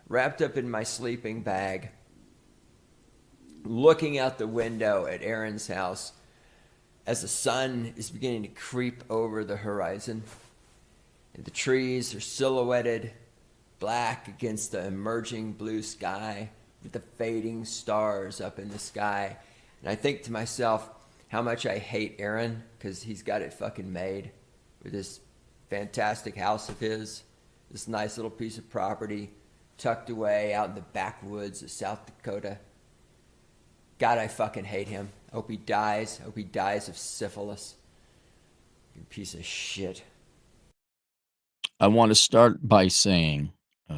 wrapped up in my sleeping bag, looking out the window at Aaron's house as the sun is beginning to creep over the horizon. And the trees are silhouetted black against the emerging blue sky with the fading stars up in the sky. And I think to myself how much I hate Aaron because he's got it fucking made with this fantastic house of his, this nice little piece of property tucked away out in the backwoods of South Dakota. God, I fucking hate him. I hope he dies. I hope he dies of syphilis. You piece of shit. I want to start by saying,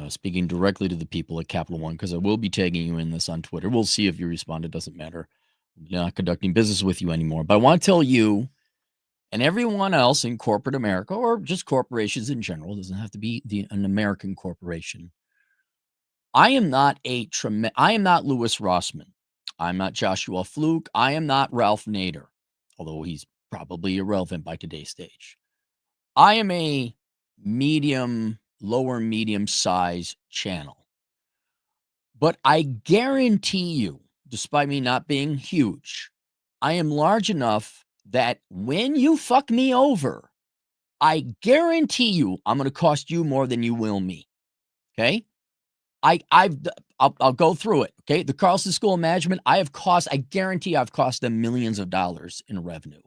speaking directly to the people at Capital One, because I will be tagging you in this on Twitter. We'll see if you respond. It doesn't matter. I'm not conducting business with you anymore. But I want to tell you and everyone else in corporate America, or just corporations in general, doesn't have to be an American corporation. I am not Louis Rossman. I'm not Joshua Fluke. I am not Ralph Nader, although he's probably irrelevant by today's stage. I am a lower medium size channel. But I guarantee you, despite me not being huge, I am large enough that when you fuck me over, I guarantee you I'm going to cost you more than you will me. Okay? I'll go through it. Okay. The Carlson School of Management, I guarantee I've cost them millions of dollars in revenue.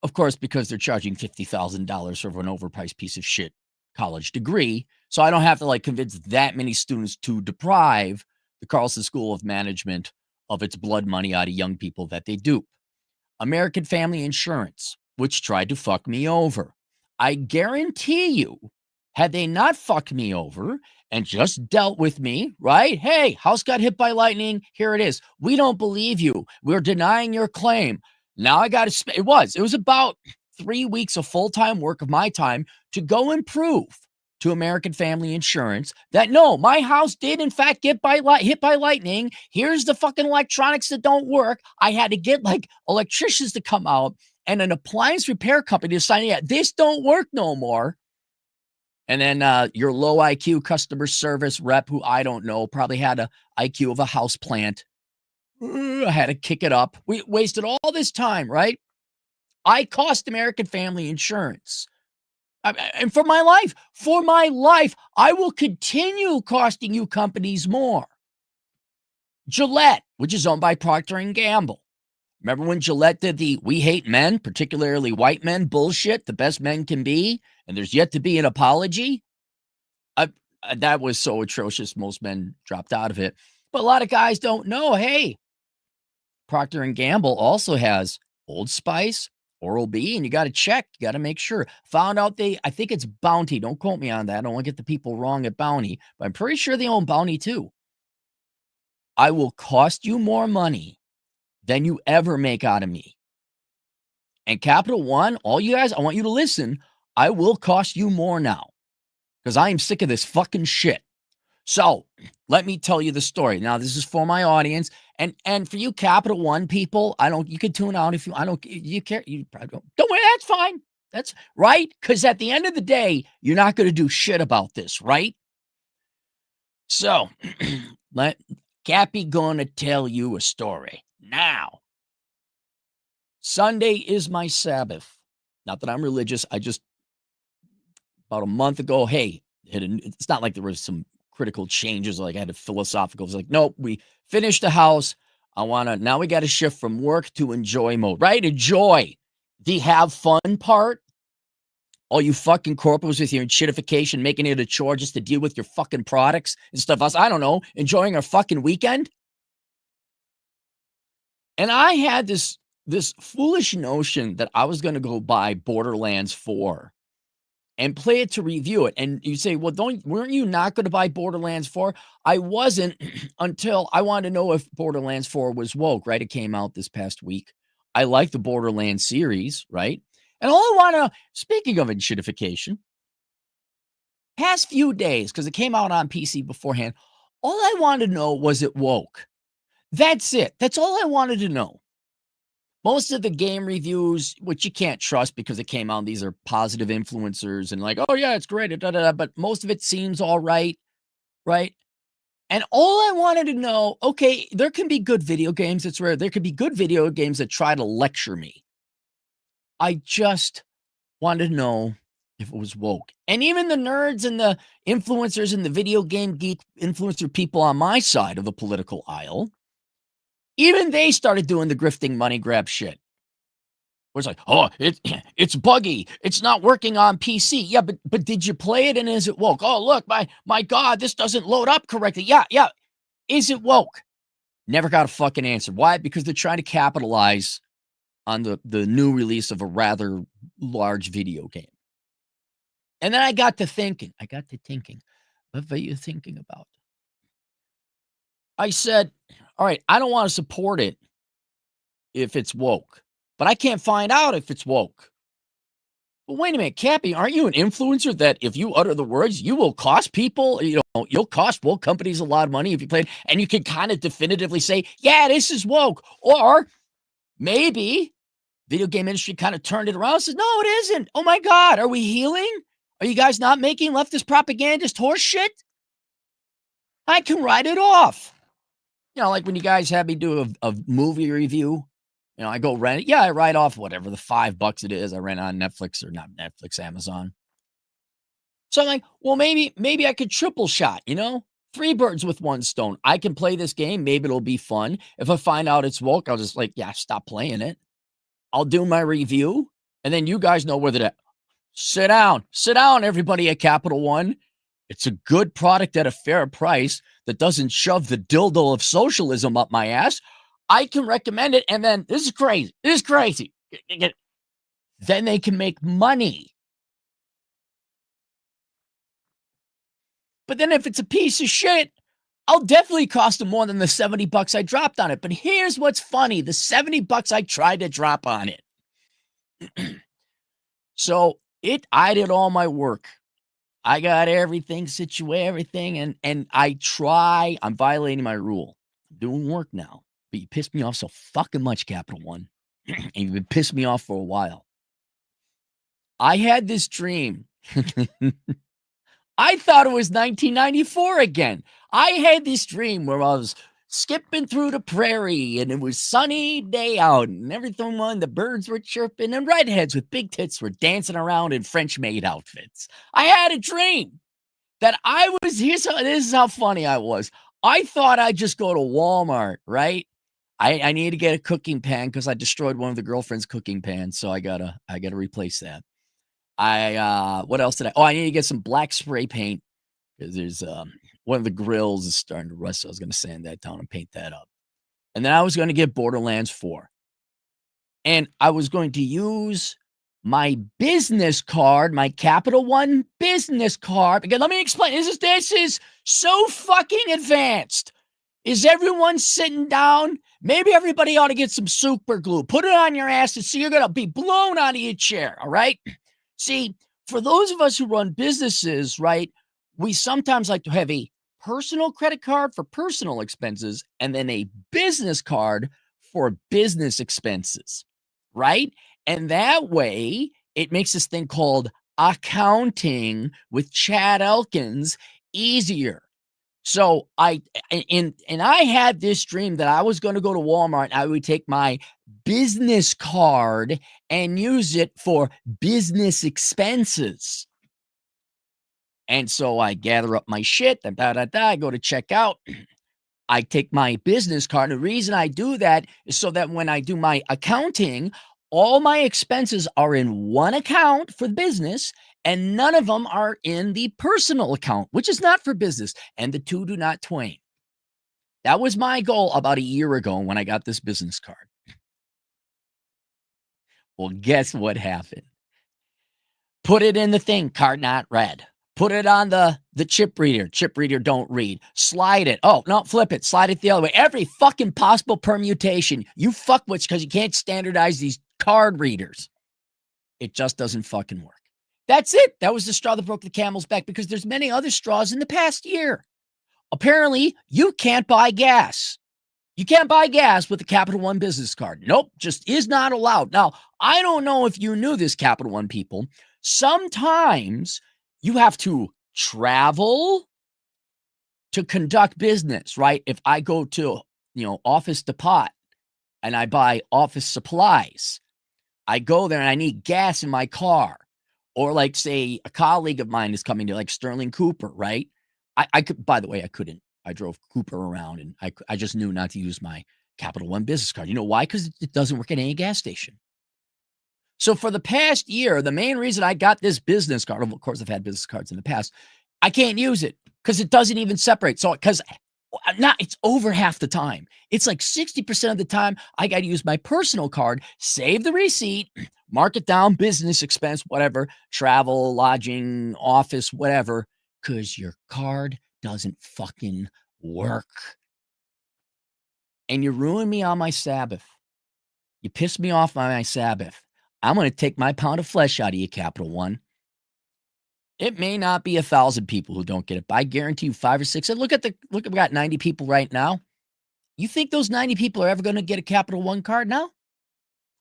Of course, because they're charging $50,000 for an overpriced piece of shit college degree. So I don't have to convince that many students to deprive the Carlson School of Management of its blood money out of young people that they dupe. American Family Insurance, which tried to fuck me over. I guarantee you, had they not fucked me over and just dealt with me, right? Hey, house got hit by lightning. Here it is. We don't believe you. We're denying your claim. Now I got to, it was about 3 weeks of full-time work of my time to go and prove to American Family Insurance that no, my house did in fact get hit by lightning. Here's the fucking electronics that don't work. I had to get electricians to come out and an appliance repair company to sign it. This don't work no more. And then your low IQ customer service rep, who I don't know, probably had an IQ of a house plant. I had to kick it up. We wasted all this time, right? I cost American Family Insurance. And for my life, I will continue costing you companies more. Gillette, which is owned by Procter & Gamble. Remember when Gillette did the "we hate men, particularly white men" bullshit, the best men can be, and there's yet to be an apology? That was so atrocious, most men dropped out of it. But a lot of guys don't know, hey, Procter & Gamble also has Old Spice, Oral-B, and you got to check. You got to make sure. Found out I think it's Bounty. Don't quote me on that. I don't want to get the people wrong at Bounty, but I'm pretty sure they own Bounty too. I will cost you more money than you ever make out of me. And Capital One, all you guys, I want you to listen. I will cost you more now because I am sick of this fucking shit. So let me tell you the story. Now, this is for my audience. And for you Capital One people, you can tune out if you care. You probably don't worry, that's fine. That's right. Because at the end of the day, you're not going to do shit about this, right? So let Cappy gonna tell you a story. Now, Sunday is my Sabbath. Not that I'm religious. I just, about a month ago, hey, it's not like there was some critical changes, like I had a philosophical. It's like, nope, we finished the house. Now we got to shift from work to enjoy mode, right? Enjoy the have fun part. All you fucking corporates with your shitification, making it a chore just to deal with your fucking products and stuff else. I don't know, enjoying our fucking weekend. And I had this foolish notion that I was going to go buy Borderlands 4 and play it to review it. And you say, well, weren't you not going to buy Borderlands 4? I wasn't until I wanted to know if Borderlands 4 was woke, right? It came out this past week. I like the Borderlands series, right? And all I want to, speaking of shitification, past few days, because it came out on PC beforehand, all I wanted to know was it woke. That's it. That's all I wanted to know. Most of the game reviews, which you can't trust because it came out, these are positive influencers and like, oh yeah, it's great, but most of it seems all right, right? And all I wanted to know, okay, there can be good video games. It's rare. There could be good video games that try to lecture me. I just wanted to know if it was woke. And even the nerds and the influencers and the video game geek influencer people on my side of the political aisle, even they started doing the grifting money grab shit. Where it's like, oh, it's buggy. It's not working on PC. Yeah, but did you play it and is it woke? Oh, look, my God, this doesn't load up correctly. Yeah. Is it woke? Never got a fucking answer. Why? Because they're trying to capitalize on the new release of a rather large video game. And then I got to thinking, what were you thinking about? I said, all right, I don't want to support it if it's woke, but I can't find out if it's woke. But wait a minute, Cappy, aren't you an influencer that if you utter the words, you will cost people, you'll cost woke companies a lot of money if you play it, and you can kind of definitively say, yeah, this is woke. Or maybe video game industry kind of turned it around and said, no, it isn't. Oh my God, are we healing? Are you guys not making leftist propagandist horse shit? I can write it off. Like when you guys have me do a movie review, I go rent it. Yeah, I write off whatever the $5 it is I rent on Netflix or not Netflix, Amazon. So I'm like, well, maybe I could triple shot, 3 birds with 1 stone. I can play this game. Maybe it'll be fun. If I find out it's woke, I'll just stop playing it. I'll do my review. And then you guys know whether to sit down, everybody at Capital One. It's a good product at a fair price that doesn't shove the dildo of socialism up my ass. I can recommend it. And then this is crazy. Then they can make money. But then if it's a piece of shit, I'll definitely cost them more than the $70 I dropped on it. But here's what's funny. The $70 I tried to drop on it. So I did all my work. I got everything situated, everything. And I'm violating my rule. I'm doing work now. But you pissed me off so fucking much, Capital One. And you've been pissed me off for a while. I had this dream. I thought it was 1994 again. I had this dream where I was skipping through the prairie and it was sunny day out and everything the birds were chirping and redheads with big tits were dancing around in French maid outfits. I had a dream that this is how funny I was. I thought I'd just go to Walmart, right? I need to get a cooking pan because I destroyed one of the girlfriend's cooking pans, so I gotta replace that. What else did I need to get some black spray paint because there's one of the grills is starting to rust, so I was going to sand that down and paint that up. And then I was going to get Borderlands 4. And I was going to use my business card, my Capital One business card. Again, let me explain. This is so fucking advanced. Is everyone sitting down? Maybe everybody ought to get some super glue. Put it on your ass and see you're going to be blown out of your chair, all right? See, for those of us who run businesses, right, we sometimes like to have a personal credit card for personal expenses and then a business card for business expenses, right? And that way, it makes this thing called accounting with Chad Elkins easier. So I had this dream that I was going to go to Walmart and I would take my business card and use it for business expenses. And so I gather up my shit, I go to checkout. I take my business card. The reason I do that is so that when I do my accounting, all my expenses are in one account for the business and none of them are in the personal account, which is not for business, and the two do not twain. That was my goal about a year ago when I got this business card. Well, guess what happened? Put it in the thing, card not read. Put it on the chip reader. Chip reader don't read. Slide it. Oh, no, flip it. Slide it the other way. Every fucking possible permutation. You fuckwits because you can't standardize these card readers. It just doesn't fucking work. That's it. That was the straw that broke the camel's back because there's many other straws in the past year. Apparently, you can't buy gas. You can't buy gas with a Capital One business card. Nope, just is not allowed. Now, I don't know if you knew this, Capital One people. Sometimes you have to travel to conduct business, right? If I go to, Office Depot and I buy office supplies, I go there and I need gas in my car. Or like, say, a colleague of mine is coming to like Sterling Cooper, right? I could, by the way, I couldn't. I drove Cooper around and I just knew not to use my Capital One business card. You know why? Because it doesn't work at any gas station. So for the past year, the main reason I got this business card, of course, I've had business cards in the past, I can't use it because it doesn't even separate. So, because it's over half the time. It's like 60% of the time I got to use my personal card, save the receipt, mark it down, business expense, whatever, travel, lodging, office, whatever, because your card doesn't fucking work. And you ruin me on my Sabbath. You piss me off on my Sabbath. I'm going to take my pound of flesh out of you, Capital One. It may not be 1,000 people who don't get it, but I guarantee you 5 or 6. And look, we got 90 people right now. You think those 90 people are ever going to get a Capital One card now?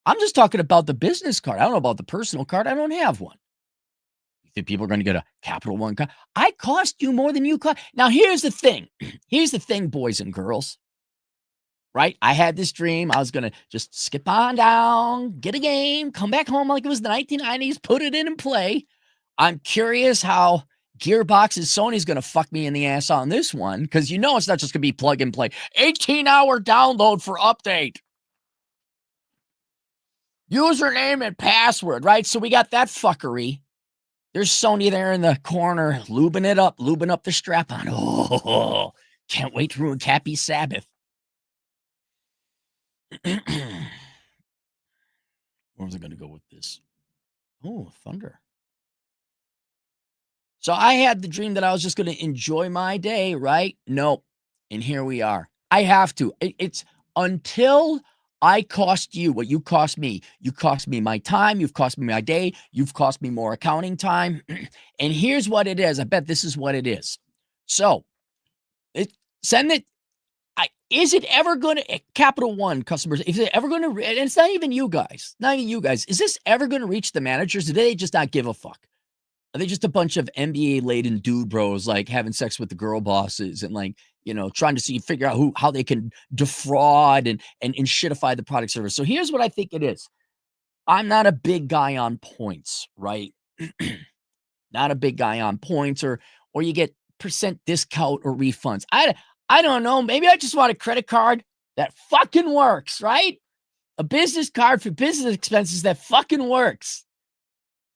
I'm just talking about the business card. I don't know about the personal card. I don't have one. You think people are going to get a Capital One card? I cost you more than you cost. Now, here's the thing. Here's the thing, boys and girls. Right? I had this dream. I was going to just skip on down, get a game, come back home like it was the 1990s, put it in and play. I'm curious how Gearbox's Sony's going to fuck me in the ass on this one, because it's not just going to be plug and play. 18-hour download for update. Username and password, right? So we got that fuckery. There's Sony there in the corner, lubing up the strap on. Oh, can't wait to ruin Cappy's Sabbath. Where was I going to go with this? Oh, thunder. So I had the dream that I was just going to enjoy my day, right? Nope. And here we are. I have to. It's until I cost you what you cost me. You cost me my time. You've cost me my day. You've cost me more accounting time. And here's what it is. I bet this is what it is. So send it. Is it ever going to, Capital One customers, is it ever going to, and it's not even you guys, is this ever going to reach the managers? Do they just not give a fuck? Are they just a bunch of MBA-laden dude bros, like having sex with the girl bosses and like, trying to figure out how they can defraud and shitify the product service? So here's what I think it is. I'm not a big guy on points, right? Not a big guy on points or you get percent discount or refunds. I don't know. Maybe I just want a credit card that fucking works, right? A business card for business expenses that fucking works.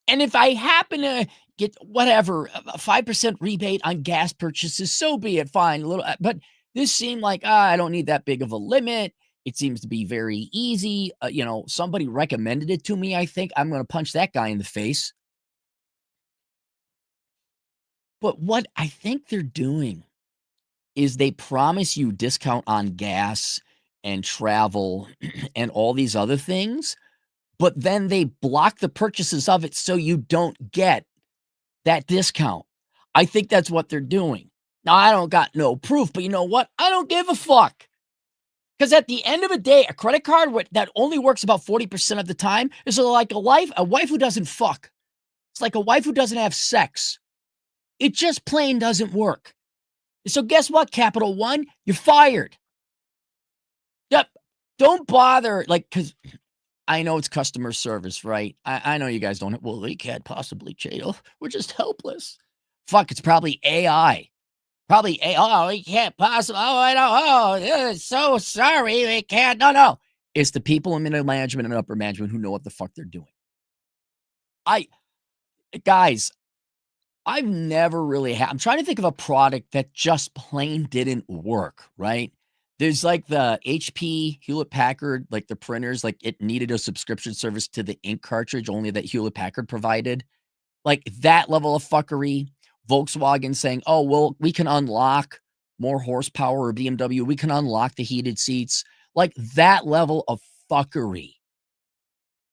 And if I happen to get whatever, a 5% rebate on gas purchases, so be it, fine. But this seemed like, I don't need that big of a limit. It seems to be very easy. Somebody recommended it to me, I think. I'm going to punch that guy in the face. But what I think they're doing is they promise you discount on gas and travel and all these other things, but then they block the purchases of it so you don't get that discount. I think that's what they're doing. Now, I don't got no proof, but you know what? I don't give a fuck. Because at the end of the day, a credit card that only works about 40% of the time is like a wife who doesn't fuck. It's like a wife who doesn't have sex. It just plain doesn't work. So guess what, Capital One? You're fired. Yep. Don't bother, because I know it's customer service, right? I know you guys don't. Well, they can't possibly jail. We're just helpless. Fuck, it's probably AI. Probably AI. Oh, we can't possibly. Oh, I know. Oh, so sorry. We can't. No. It's the people in middle management and upper management who know what the fuck they're doing. Guys, I've never really had, I'm trying to think of a product that just plain didn't work, right? There's like the HP, Hewlett Packard, like the printers, like it needed a subscription service to the ink cartridge only that Hewlett Packard provided. Like that level of fuckery. Volkswagen saying, oh, well, we can unlock more horsepower, or BMW, we can unlock the heated seats. Like that level of fuckery.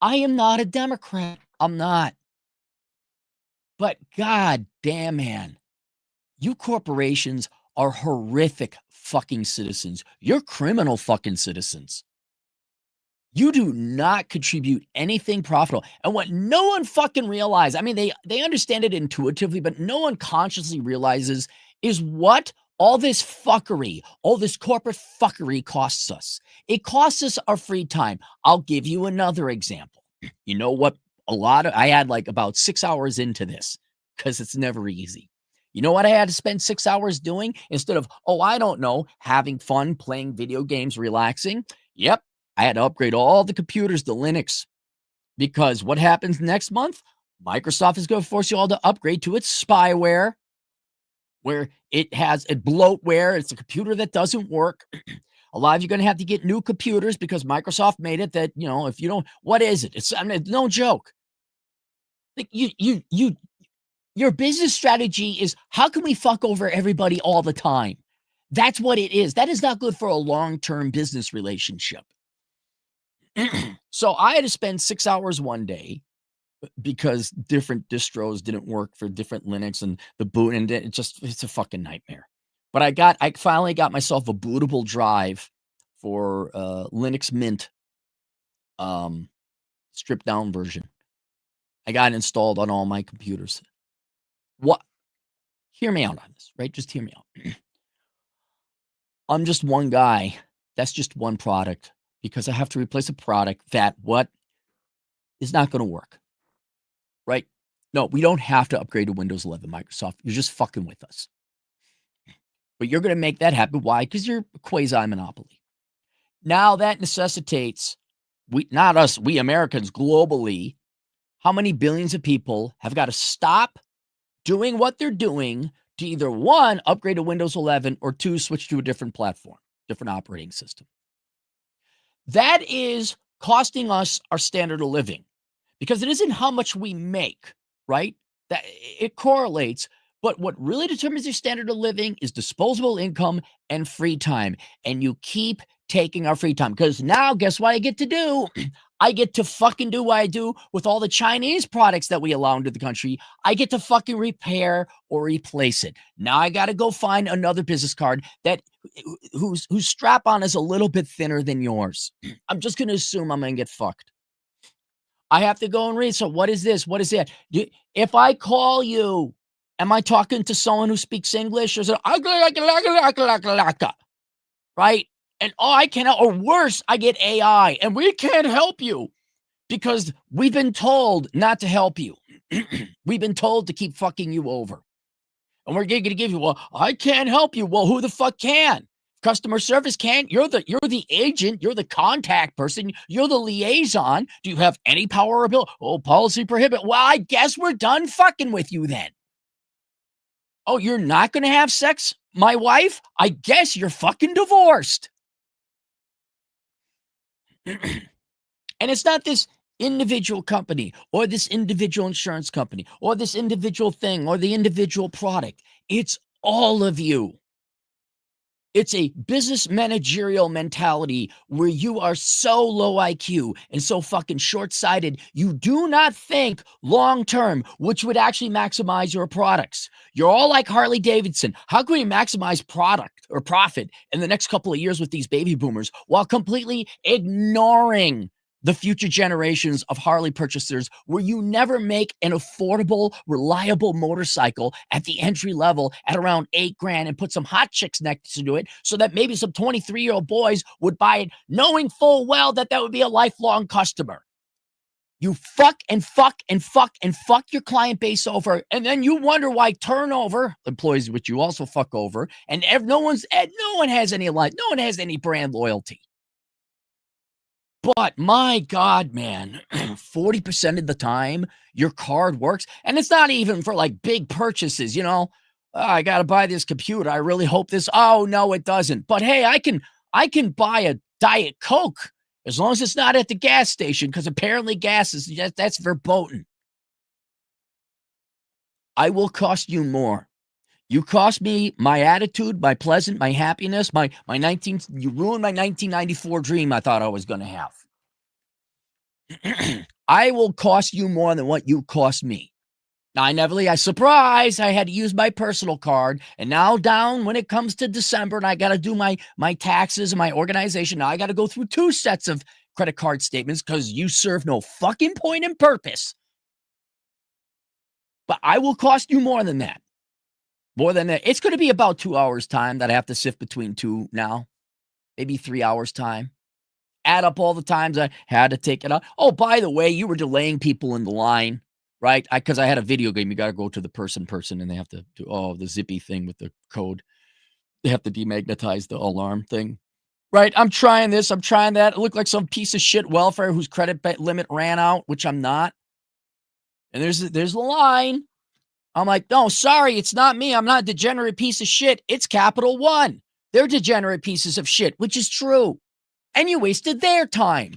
I am not a Democrat. I'm not. But god damn, man, you corporations are horrific fucking citizens. You're criminal fucking citizens. You do not contribute anything profitable. And what no one fucking realizes, I mean, they understand it intuitively, but no one consciously realizes is what All this fuckery, all this corporate fuckery costs us. It costs us our free time. I'll give you another example. You know what? I had like about 6 hours into this because it's never easy. You know what I had to spend 6 hours doing instead of, I don't know, having fun, playing video games, relaxing? Yep. I had to upgrade all the computers to Linux because what happens next month? Microsoft is going to force you all to upgrade to its spyware, where it has a bloatware. It's a computer that doesn't work. A lot of you are going to have to get new computers because Microsoft made it that, if you don't, what is it? It's no joke. Like your business strategy is, how can we fuck over everybody all the time? That's what it is. That is not good for a long-term business relationship. So I had to spend 6 hours one day because different distros didn't work for different Linux and the boot, and it's a fucking nightmare. But I finally got myself a bootable drive for Linux Mint stripped down version. I got it installed on all my computers. What? Hear me out on this, right? Just hear me out. I'm just one guy. That's just one product because I have to replace a product that is not going to work. Right? No, we don't have to upgrade to Windows 11, Microsoft. You're just fucking with us. But you're going to make that happen. Why? Because you're a quasi-monopoly. Now that necessitates, not us, we Americans globally, how many billions of people have got to stop doing what they're doing to either, one, upgrade to Windows 11, or two, switch to a different platform, different operating system. That is costing us our standard of living. Because it isn't how much we make, right? That it correlates, but what really determines your standard of living is disposable income and free time. And you keep taking our free time because now guess what I get to do? I get to fucking do what I do with all the Chinese products that we allow into the country. I get to fucking repair or replace it. Now I got to go find another business card whose strap on is a little bit thinner than yours. I'm just going to assume I'm going to get fucked. I have to go and read. So what is this? What is that? If I call you, am I talking to someone who speaks English? Or is it right? And I cannot, or worse, I get AI and we can't help you because we've been told not to help you. We've been told to keep fucking you over. And we're going to give you, well, I can't help you. Well, who the fuck can? Customer service can't. You're the agent. You're the contact person. You're the liaison. Do you have any power or ability? Oh, policy prohibit. Well, I guess we're done fucking with you then. Oh, you're not going to have sex, my wife? I guess you're fucking divorced. And it's not this individual company or this individual insurance company or this individual thing or the individual product. It's all of you. It's a business managerial mentality where you are so low IQ and so fucking short-sighted, you do not think long-term, which would actually maximize your products. You're all like Harley Davidson. How can we maximize product or profit in the next couple of years with these baby boomers while completely ignoring the future generations of Harley purchasers where you never make an affordable, reliable motorcycle at the entry level at around $8,000 and put some hot chicks next to it so that maybe some 23-year-old boys would buy it knowing full well that would be a lifelong customer. You fuck and fuck and fuck and fuck your client base over, and then you wonder why turnover, employees which you also fuck over, and no one has any brand loyalty. But my God, man, 40% of the time your card works. And it's not even for like big purchases, I got to buy this computer. I really hope this. Oh, no, it doesn't. But hey, I can buy a Diet Coke as long as it's not at the gas station because apparently gas that's verboten. I will cost you more. You cost me my attitude, my pleasant, my happiness, you ruined my 1994 dream I thought I was going to have. I will cost you more than what you cost me. Now, I had to use my personal card. And now down when it comes to December and I got to do my taxes and my organization, now I got to go through 2 sets of credit card statements because you serve no fucking point and purpose. But I will cost you more than that. More than that. It's going to be about 2 hours time that I have to sift between two now. Maybe 3 hours time. Add up all the times I had to take it out. Oh, by the way, you were delaying people in the line, right? Because I had a video game. You got to go to the person, and they have to do the zippy thing with the code. They have to demagnetize the alarm thing. Right, I'm trying this, I'm trying that. It looked like some piece of shit welfare whose credit limit ran out, which I'm not. And there's the line. I'm like, no, sorry, it's not me. I'm not a degenerate piece of shit. It's Capital One. They're degenerate pieces of shit, which is true. And you wasted their time.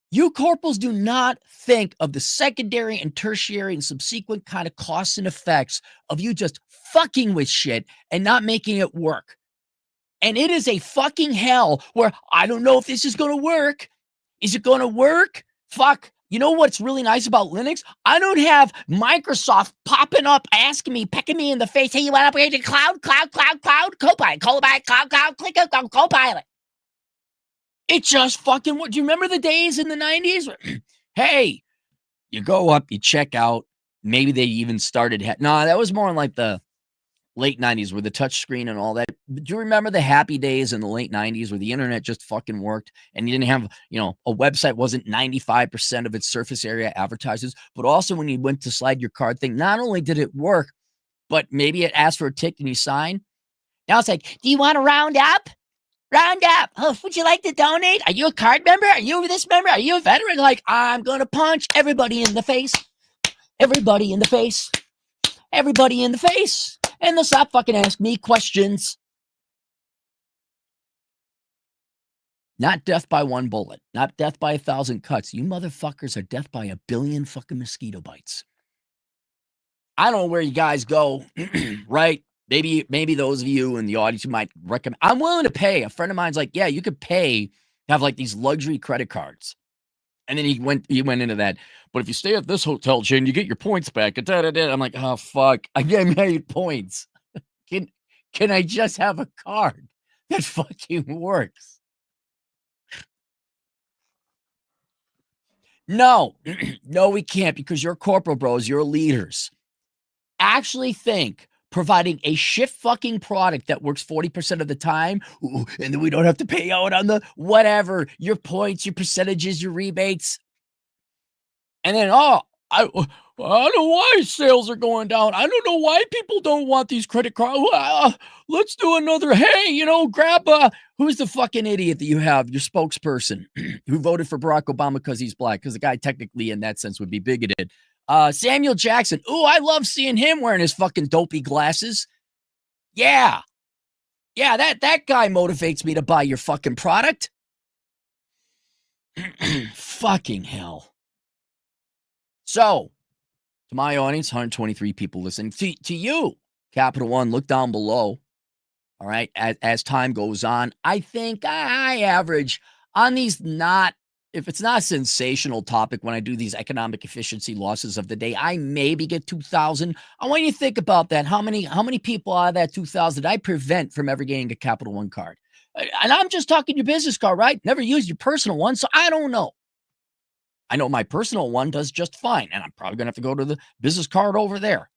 You corporals do not think of the secondary and tertiary and subsequent kind of costs and effects of you just fucking with shit and not making it work. And it is a fucking hell where I don't know if this is going to work. Is it going to work? Fuck. You know what's really nice about Linux? I don't have Microsoft popping up, asking me, pecking me in the face. Hey, you want to upgrade to cloud, Copilot, click, Copilot. It just fucking works. Do you remember the days in the 90s? Hey, you go up, you check out. Maybe they even started. No, that was more like the late 90s where the touch screen and all that. Do you remember the happy days in the late 90s where the internet just fucking worked and you didn't have, a website wasn't 95% of its surface area advertisers, but also when you went to slide your card thing, not only did it work, but maybe it asked for a tick and you sign. Now it's like, do you want to round up? Round up. Oh, would you like to donate? Are you a card member? Are you this member? Are you a veteran? Like, I'm going to punch everybody in the face. Everybody in the face. Everybody in the face. And they'll stop fucking asking me questions. Not death by one bullet. Not death by 1,000 cuts. You motherfuckers are death by 1 billion fucking mosquito bites. I don't know where you guys go, right? Maybe those of you in the audience who might recommend. I'm willing to pay. A friend of mine's like, yeah, you could pay, have like these luxury credit cards. And then he went into that. But if you stay at this hotel chain, you get your points back. I'm like, oh fuck, I get made points. Can I just have a card that fucking works? No, no, we can't, because you're corporal bros, you're leaders. Actually think providing a shit fucking product that works 40% of the time, and then we don't have to pay out on the whatever, your points, your percentages, your rebates. And then, I don't know why sales are going down. I don't know why people don't want these credit cards. Let's do another. Hey, grab who's the fucking idiot that you have, your spokesperson who voted for Barack Obama because he's black, because the guy technically in that sense would be bigoted. Samuel Jackson. Ooh, I love seeing him wearing his fucking dopey glasses. Yeah. Yeah, that guy motivates me to buy your fucking product. Fucking hell. So, to my audience, 123 people listening. To you, Capital One, look down below. All right, as time goes on, I think I average on these if it's not a sensational topic, when I do these economic efficiency losses of the day, I maybe get 2,000. I want you to think about that. How many people out of that 2,000 did I prevent from ever getting a Capital One card? And I'm just talking your business card, right? Never used your personal one, so I don't know. I know my personal one does just fine, and I'm probably going to have to go to the business card over there.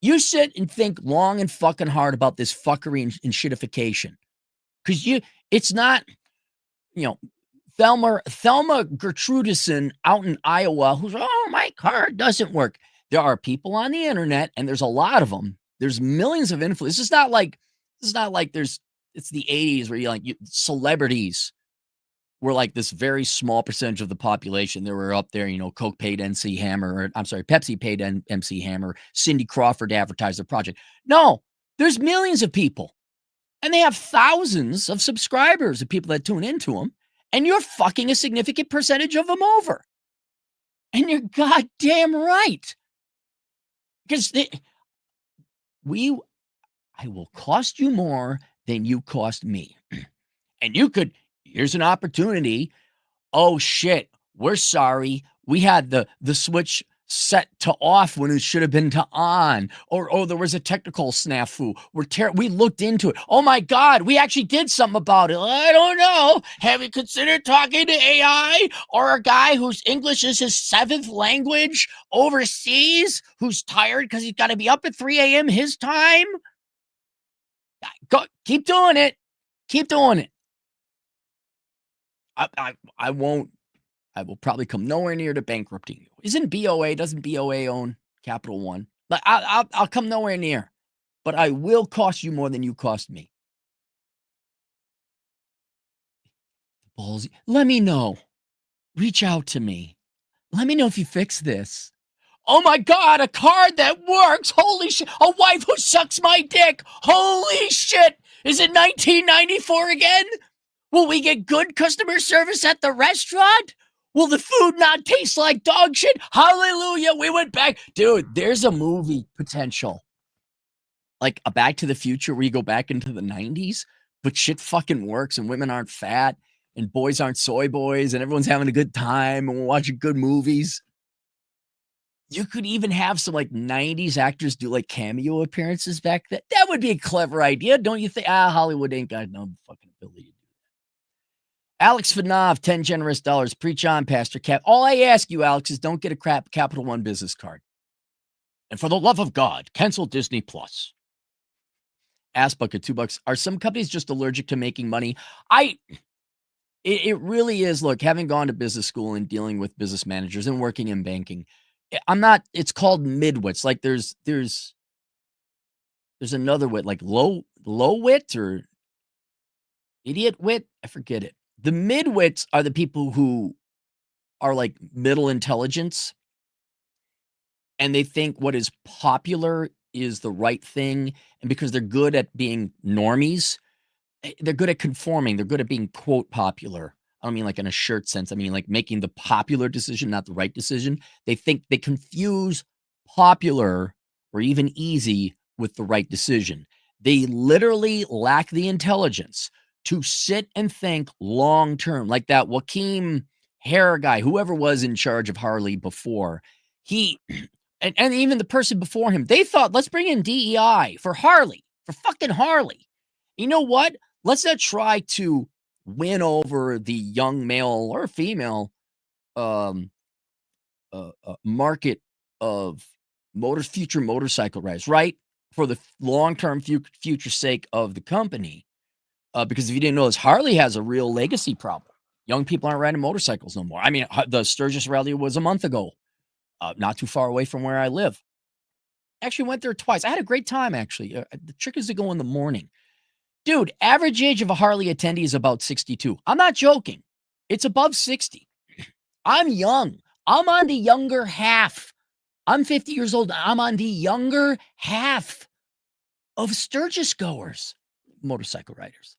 You sit and think long and fucking hard about this fuckery and shitification. Because it's not, Thelma Gertrudison out in Iowa who's, my card doesn't work. There are people on the internet, and there's a lot of them. There's millions of influence. It's not like it's the 80s where celebrities were like this very small percentage of the population. They were up there, Coke paid MC Hammer, Pepsi paid MC Hammer, Cindy Crawford advertised their project. No, there's millions of people, and they have thousands of subscribers of people that tune into them, and you're fucking a significant percentage of them over. And you're goddamn right. Because I will cost you more than you cost me. And here's an opportunity. Oh shit, we're sorry. We had the switch set to off when it should have been to on, or oh, there was a technical snafu. We looked into it. Oh my God, we actually did something about it. I don't know. Have you considered talking to AI or a guy whose English is his 7th language overseas, who's tired because he's got to be up at 3 a.m. his time? Go, keep doing it. Keep doing it. I won't. I will probably come nowhere near to bankrupting you. Doesn't BOA own Capital One? Like I'll come nowhere near, but I will cost you more than you cost me. Ballsy. Let me know. Reach out to me. Let me know if you fix this. Oh my God, a card that works. Holy shit. A wife who sucks my dick. Holy shit. Is it 1994 again? Will we get good customer service at the restaurant? Will the food not taste like dog shit? Hallelujah, we went back. Dude, there's a movie potential. Like a Back to the Future where you go back into the 90s, but shit fucking works and women aren't fat and boys aren't soy boys and everyone's having a good time and we're watching good movies. You could even have some like 90s actors do like cameo appearances back then. That would be a clever idea, don't you think? Hollywood ain't got no fucking ability. Alex Fanov, 10 generous dollars. Preach on, Pastor Cap. All I ask you, Alex, is don't get a crap Capital One business card. And for the love of God, cancel Disney Plus. Ass bucket, $2. Are some companies just allergic to making money? It really is. Look, having gone to business school and dealing with business managers and working in banking, it's called midwits. Like there's another wit, like low wit or idiot wit. I forget it. The midwits are the people who are like middle intelligence and they think what is popular is the right thing. And because they're good at being normies, they're good at conforming. They're good at being, quote, popular. I don't mean like in a shirt sense. I mean like making the popular decision, not the right decision. They think they confuse popular or even easy with the right decision. They literally lack the intelligence to sit and think long term, like that Joaquin Hair guy, whoever was in charge of Harley before. He and even the person before him, they thought, let's bring in DEI for Harley, for fucking Harley. You know what? Let's not try to win over the young male or female market of future motorcycle riders, right? For the long-term future sake of the company. Because if you didn't know this, Harley has a real legacy problem. Young people aren't riding motorcycles no more. I mean, the Sturgis rally was a month ago, not too far away from where I live. Actually went there twice. I had a great time, actually. The trick is to go in the morning. Dude, average age of a Harley attendee is about 62. I'm not joking. It's above 60. I'm young. I'm on the younger half. I'm 50 years old. I'm on the younger half of Sturgis goers, motorcycle riders.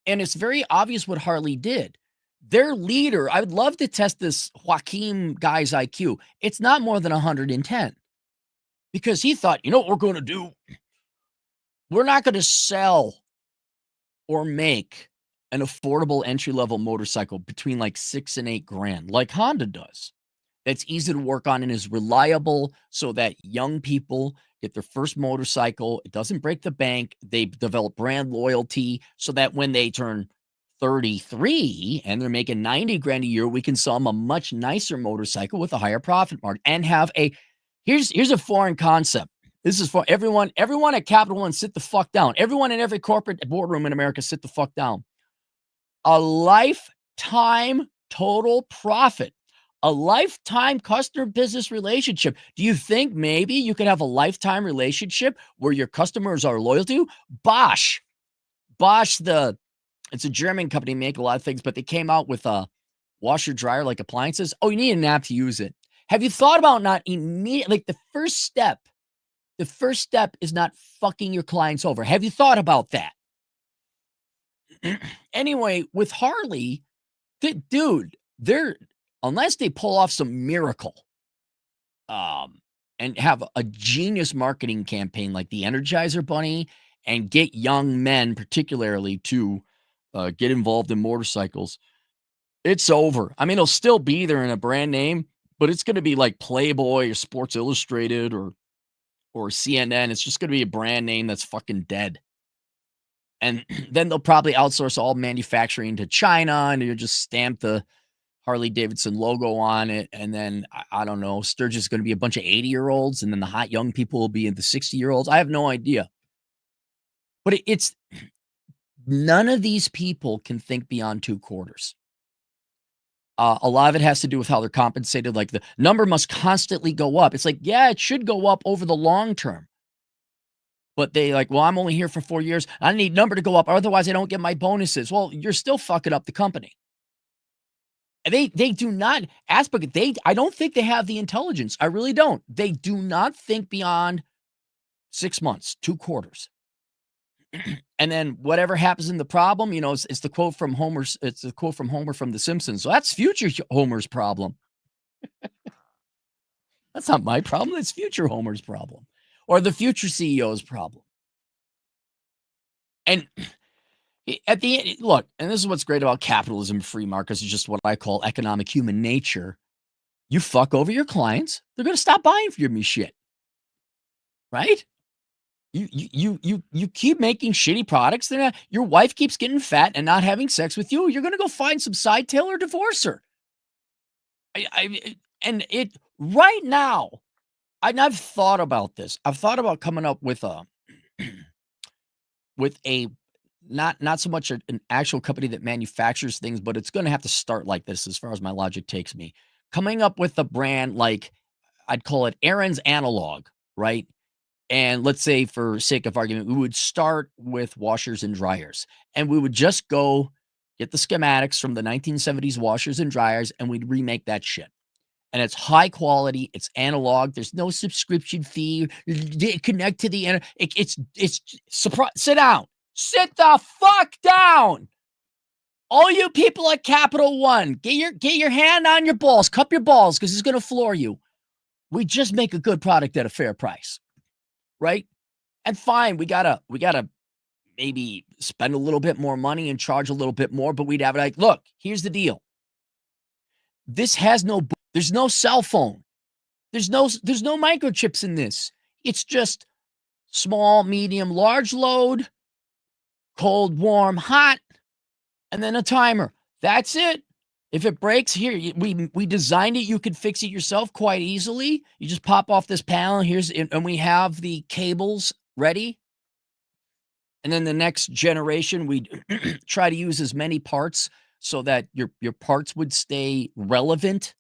And it's very obvious what Harley did. Their leader, I would love to test this Joaquin guy's IQ. It's not more than 110. Because he thought, you know what we're going to do? We're not going to sell or make an affordable entry-level motorcycle between like $6,000 and $8,000, like Honda does. That's easy to work on and is reliable so that young people get their first motorcycle. It doesn't break the bank. They develop brand loyalty so that when they turn 33 and they're making $90,000 a year, we can sell them a much nicer motorcycle with a higher profit margin and have here's a foreign concept. This is for everyone. Everyone at Capital One, sit the fuck down. Everyone in every corporate boardroom in America, sit the fuck down. A lifetime total profit. A lifetime customer business relationship. Do you think maybe you could have a lifetime relationship where your customers are loyal to you? Bosch, it's a German company, make a lot of things, but they came out with a washer dryer like appliances. Oh, you need an app to use it. Have you thought about not immediately, like the first step is not fucking your clients over. Have you thought about that? Anyway, with Harley, dude, unless they pull off some miracle and have a genius marketing campaign like the Energizer Bunny and get young men particularly to get involved in motorcycles, it's over. I mean, it'll still be there in a brand name, but it's going to be like Playboy or Sports Illustrated or CNN. It's just going to be a brand name that's fucking dead. And then they'll probably outsource all manufacturing to China, and you'll just stamp the Harley Davidson logo on it. And then I don't know, Sturgis is going to be a bunch of 80-year-olds, and then the hot young people will be in the 60-year-olds. I have no idea. But it's none of these people can think beyond 2 quarters. A lot of it has to do with how they're compensated. Like the number must constantly go up. It's like, yeah, it should go up over the long term. But they like, well, I'm only here for 4 years. I need number to go up. Otherwise, I don't get my bonuses. Well, you're still fucking up the company. And they do not ask, but I don't think they have the intelligence. I really don't. They do not think beyond 6 months, 2 quarters. And then whatever happens in the problem, you know, it's the quote from Homer. It's the quote from Homer from The Simpsons. So that's future Homer's problem. That's not my problem. That's future Homer's problem, or the future CEO's problem. And at the end, look, and this is what's great about capitalism, free markets, is just what I call economic human nature. You fuck over your clients, they're going to stop buying from your shit, right? You keep making shitty products. Your wife keeps getting fat and not having sex with you. You're going to go find some side tail or divorce her. Right now, I've thought about this. I've thought about coming up with a not so much an actual company that manufactures things, but it's going to have to start like this as far as my logic takes me. Coming up with a brand like, I'd call it Aaron's Analog, right? And let's say, for sake of argument, we would start with washers and dryers, and we would just go get the schematics from the 1970s washers and dryers, and we'd remake that shit. And it's high quality. It's analog. There's no subscription fee. Connect to the it's surprise. Sit down. Sit the fuck down. All you people at Capital One, get your hand on your balls, cup your balls, because it's going to floor you. We just make a good product at a fair price, right? And fine, we gotta maybe spend a little bit more money and charge a little bit more, but we'd have it like, look, here's the deal. This has there's no cell phone. There's no microchips in this. It's just small, medium, large load, cold, warm, hot, and then a timer. That's it. If it breaks, here, we designed it. You could fix it yourself quite easily. You just pop off this panel. And we have the cables ready. And then the next generation, we'd try to use as many parts so that your parts would stay relevant.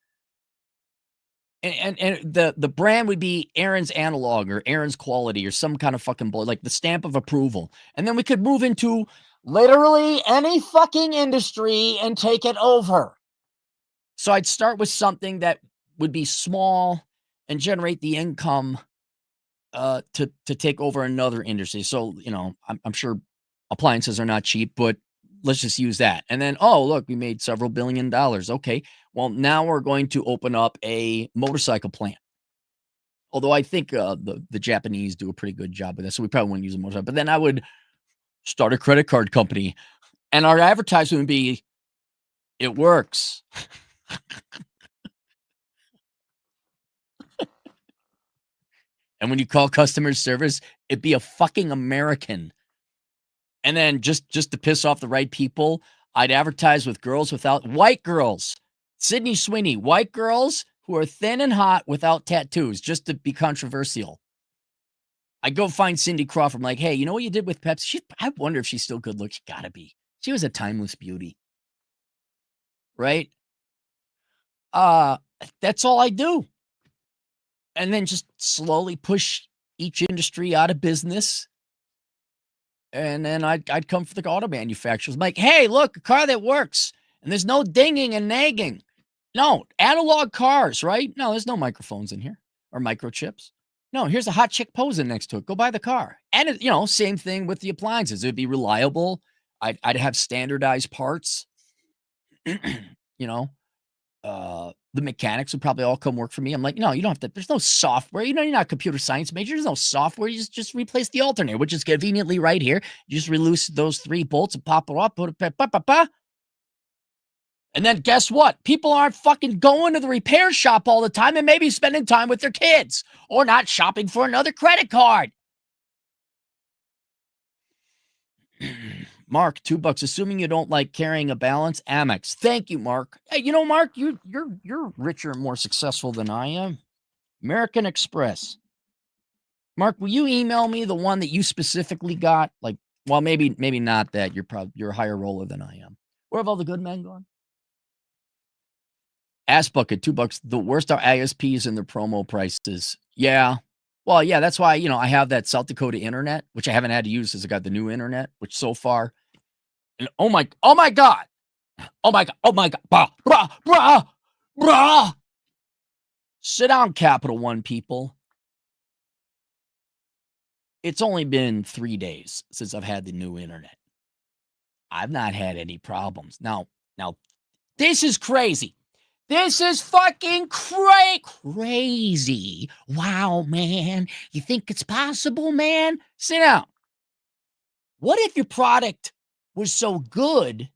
And the brand would be Aaron's Analog or Aaron's Quality or some kind of fucking like the stamp of approval. And then we could move into literally any fucking industry and take it over. So I'd start with something that would be small and generate the income to take over another industry. So, you know, I'm sure appliances are not cheap, but let's just use that. And then, oh, look, we made several $1 billion. Okay. Well, now we're going to open up a motorcycle plant. Although I think the Japanese do a pretty good job with that. So we probably wouldn't use a motorcycle. But then I would start a credit card company. And our advertisement would be, it works. And when you call customer service, it'd be a fucking American. And then just to piss off the right people, I'd advertise with white girls. Sydney Sweeney, white girls who are thin and hot without tattoos, just to be controversial. I go find Cindy Crawford. I'm like, hey, you know what you did with Pepsi? I wonder if she's still good looking. She gotta be. She was a timeless beauty. Right? That's all I do. And then just slowly push each industry out of business. And then I'd come for the auto manufacturers. I'm like, hey, look, a car that works. And there's no dinging and nagging. No, analog cars, right? No, there's no microphones in here or microchips. No, here's a hot chick posing next to it. Go buy the car. And, you know, same thing with the appliances. It'd be reliable. I'd have standardized parts. You know, the mechanics would probably all come work for me. I'm like, no, you don't have to. There's no software. You know, you're not a computer science major. There's no software. You just replace the alternator, which is conveniently right here. You just release those 3 bolts and pop it up. Put it, And then guess what? People aren't fucking going to the repair shop all the time and maybe spending time with their kids or not shopping for another credit card. Mark, $2. Assuming you don't like carrying a balance, Amex. Thank you, Mark. Hey, you know, Mark, you're richer and more successful than I am. American Express. Mark, will you email me the one that you specifically got? Like, well, maybe not that. You're a higher roller than I am. Where have all the good men gone? Ass bucket, $2. The worst are ISPs and their promo prices. Yeah. Well, yeah, that's why, I have that South Dakota internet, which I haven't had to use since I got the new internet, which so far, and oh my God, oh my God, brah. Sit down, Capital One people. It's only been 3 days since I've had the new internet. I've not had any problems. Now, this is crazy. This is fucking crazy. Wow, man. You think it's possible, man? Sit down. What if your product was so good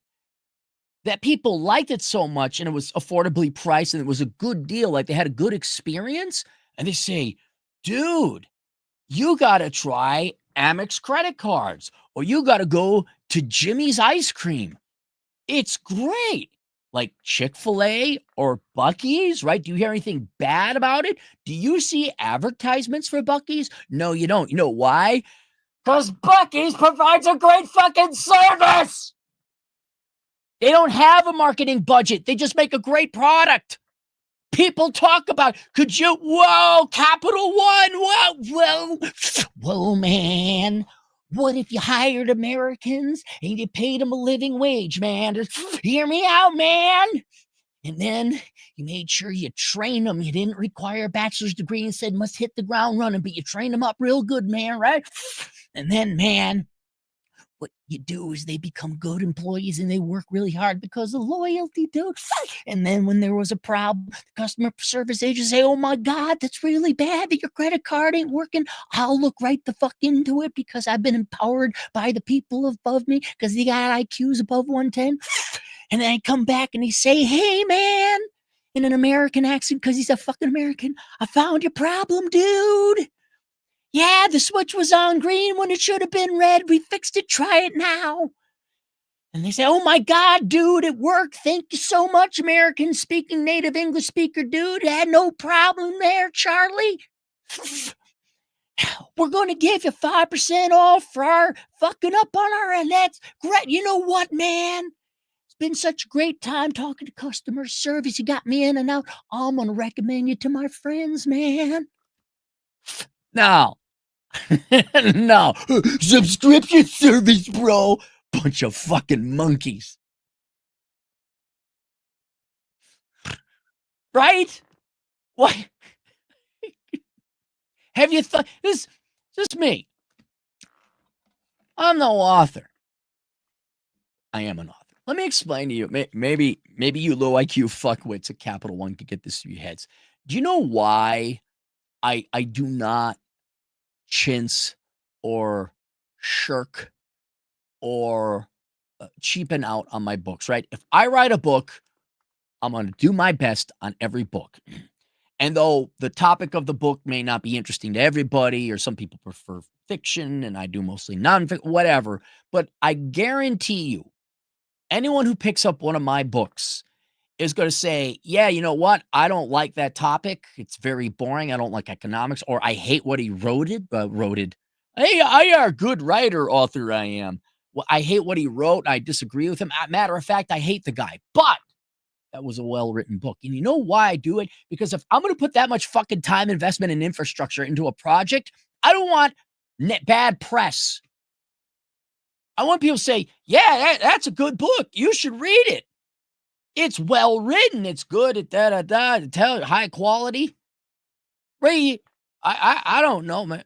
that people liked it so much and it was affordably priced and it was a good deal, like they had a good experience, and they say, dude, you got to try Amex credit cards, or you got to go to Jimmy's Ice Cream. It's great. Like Chick-fil-A or Buc-ee's, right? Do you hear anything bad about it? Do you see advertisements for Buc-ee's? No, you don't. You know why? Because Buc-ee's provides a great fucking service. They don't have a marketing budget. They just make a great product. People talk about, whoa, Capital One, whoa, man. What if you hired Americans and you paid them a living wage, man? Hear me out, man. And then you made sure you trained them. You didn't require a bachelor's degree and said must hit the ground running, but you trained them up real good, man, right? And then, man, what you do is they become good employees and they work really hard because of loyalty, dude. And then when there was a problem, the customer service agent say, oh my God, that's really bad that your credit card ain't working. I'll look right the fuck into it because I've been empowered by the people above me because they got IQs above 110. And then I come back and they say, hey, man, in an American accent because he's a fucking American, I found your problem, dude. Yeah, the switch was on green when it should have been red. We fixed it. Try it now. And they say, oh my God, dude, it worked. Thank you so much, American speaking native English speaker, dude. Had no problem there, Charlie. We're going to give you 5% off for our fucking up on our end. That's great. You know what, man? It's been such a great time talking to customer service. You got me in and out. I'm going to recommend you to my friends, man. Now, no. Subscription service, bro. Bunch of fucking monkeys. Right? What? Have you thought this is me? I'm no author. I am an author. Let me explain to you. Maybe you low IQ fuckwits at Capital One could get this through your heads. Do you know why I do not chintz or shirk or cheapen out on my books, right? If I write a book, I'm going to do my best on every book. And though the topic of the book may not be interesting to everybody, or some people prefer fiction and I do mostly nonfiction, whatever, but I guarantee you, anyone who picks up one of my books is going to say, yeah, you know what? I don't like that topic. It's very boring. I don't like economics, or I hate what he wrote it. Hey, I are a good writer, author I am. Well, I hate what he wrote. I disagree with him. Matter of fact, I hate the guy. But that was a well-written book. And you know why I do it? Because if I'm going to put that much fucking time, investment, and infrastructure into a project, I don't want bad press. I want people to say, yeah, that's a good book. You should read it. It's well written. It's good at tell high quality. Ray, I don't know, man.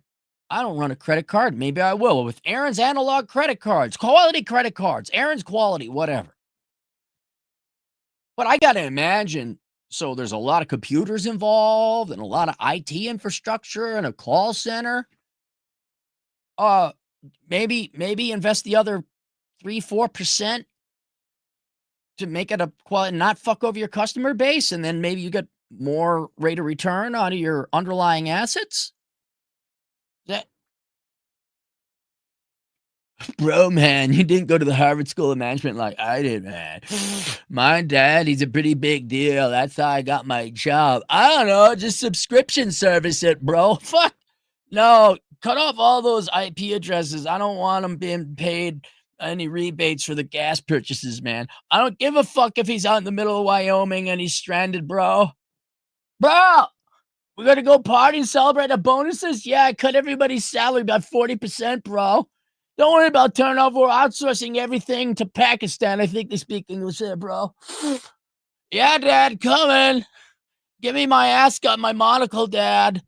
I don't run a credit card. Maybe I will with Aaron's analog credit cards, quality credit cards, Aaron's quality, whatever. But I got to imagine. So there's a lot of computers involved and a lot of IT infrastructure and a call center. Maybe invest the other 3-4% to make it a quality, not fuck over your customer base, and then maybe you get more rate of return out of your underlying assets? That bro, man, you didn't go to the Harvard School of Management like I did, man. My dad, he's a pretty big deal. That's how I got my job. I don't know, just subscription service it, bro. Fuck. No, cut off all those IP addresses. I don't want them being paid any rebates for the gas purchases, man. I don't give a fuck if he's out in the middle of Wyoming and he's stranded, bro. Bro, we're gonna go party and celebrate the bonuses? Yeah, I cut everybody's salary by 40%, bro. Don't worry about turnover. We're outsourcing everything to Pakistan. I think they speak English there, bro. Yeah, Dad, coming. Give me my ascot, my monocle, Dad.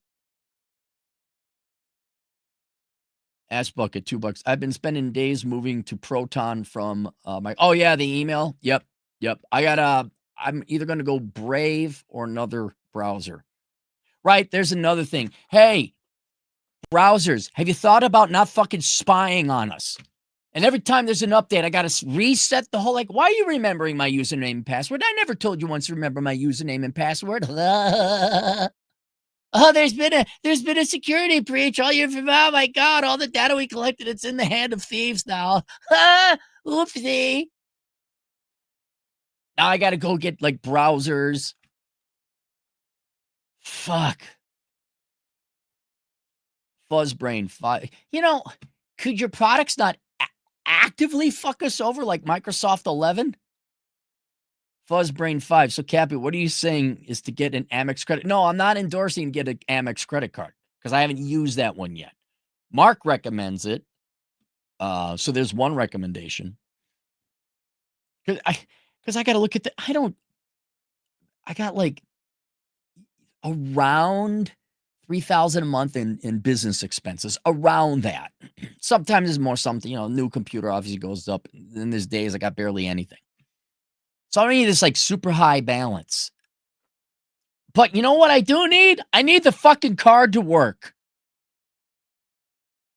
Ass bucket, $2. I've been spending days moving to Proton from my. Oh yeah, the email. Yep. I'm either gonna go Brave or another browser. Right. There's another thing. Hey, browsers, have you thought about not fucking spying on us? And every time there's an update, I got to reset the whole, like, why are you remembering my username and password? I never told you once to remember my username and password. Oh, there's been a security breach. Oh my God, all the data we collected, it's in the hand of thieves now. Oopsie. Now I got to go get like browsers. Fuck. Fuzzbrain 5. You know, could your products not actively fuck us over like Microsoft 11? Fuzzbrain 5. So, Cappy, what are you saying is to get an Amex credit? No, I'm not endorsing to get an Amex credit card because I haven't used that one yet. Mark recommends it. So there's one recommendation. Because I got to look at I got like around $3,000 a month in business expenses, around that. Sometimes there's more something, new computer obviously goes up. Then there's days I got barely anything. So I don't need this like super high balance. But you know what I do need? I need the fucking card to work.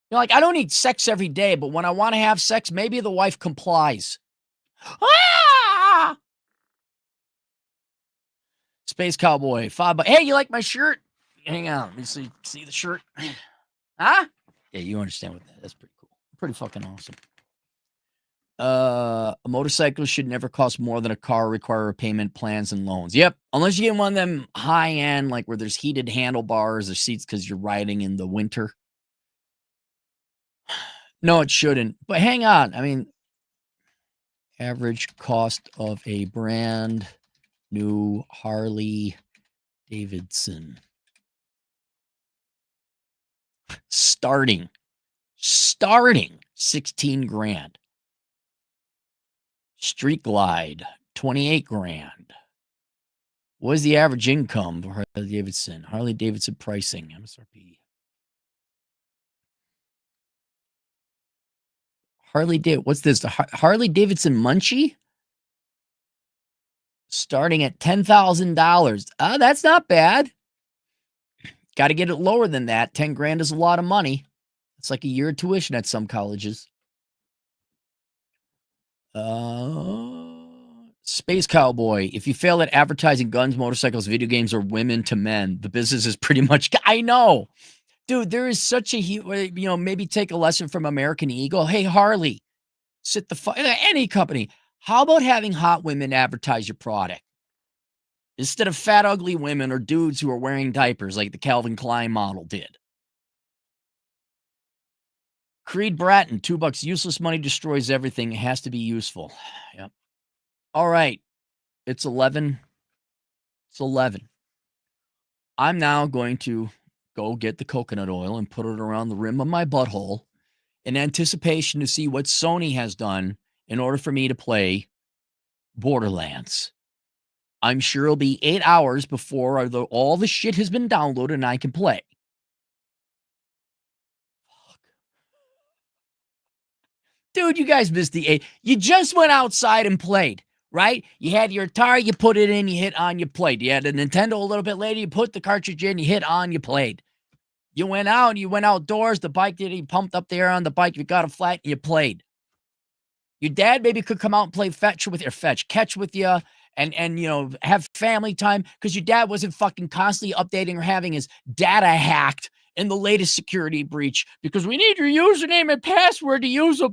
Like, I don't need sex every day, but when I want to have sex, maybe the wife complies. Ah! Space Cowboy, $5. Hey, you like my shirt? Hang on, let me see the shirt. Huh? Yeah, you understand what that's pretty cool. Pretty fucking awesome. A motorcycle should never cost more than a car, require payment plans and loans. Yep. Unless you get one of them high end, like where there's heated handlebars or seats because you're riding in the winter. No, it shouldn't. But hang on. I mean, average cost of a brand new Harley Davidson. Starting 16 grand. Street Glide, 28 grand. What is the average income for Harley Davidson? Harley Davidson pricing, MSRP. What's this? The Harley Davidson Munchie? Starting at $10,000. That's not bad. Got to get it lower than that. 10 grand is a lot of money. It's like a year of tuition at some colleges. Space Cowboy. If you fail at advertising guns, motorcycles, video games, or women to men, the business is pretty much. I know. Dude, there is such a, maybe take a lesson from American Eagle. Hey, Harley, sit the fuck, any company. How about having hot women advertise your product? Instead of fat, ugly women or dudes who are wearing diapers like the Calvin Klein model did. Creed Bratton, $2. Useless money destroys everything. It has to be useful. Yep. All right. It's 11. It's 11. I'm now going to go get the coconut oil and put it around the rim of my butthole in anticipation to see what Sony has done in order for me to play Borderlands. I'm sure it'll be 8 hours before all the shit has been downloaded and I can play. Fuck. Dude, you guys missed the 8. You just went outside and played, right? You had your Atari, you put it in, you hit on, you played. You had a Nintendo a little bit later, you put the cartridge in, you hit on, you played. You went out, you went outdoors, the bike did, you pumped up the air on the bike, you got a flat, and you played. Your dad maybe could come out and play catch with you and have family time because your dad wasn't fucking constantly updating or having his data hacked in the latest security breach because we need your username and password to use a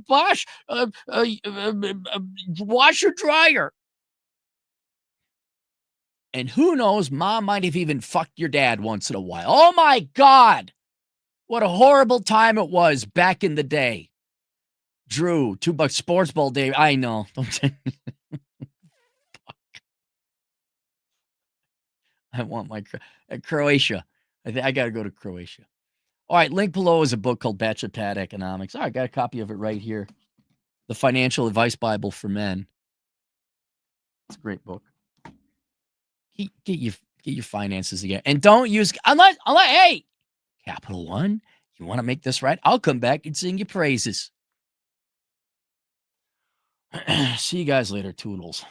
washer dryer. And who knows, mom might have even fucked your dad once in a while. Oh my God. What a horrible time it was back in the day. Drew, $2 sports ball day. I know. I want my Croatia. I got to go to Croatia. All right. Link below is a book called Bachelor Pad Economics. All right. Got a copy of it right here. The Financial Advice Bible for Men. It's a great book. Get your finances again. And don't use, unless, hey, Capital One, you want to make this right? I'll come back and sing your praises. See you guys later, Toodles.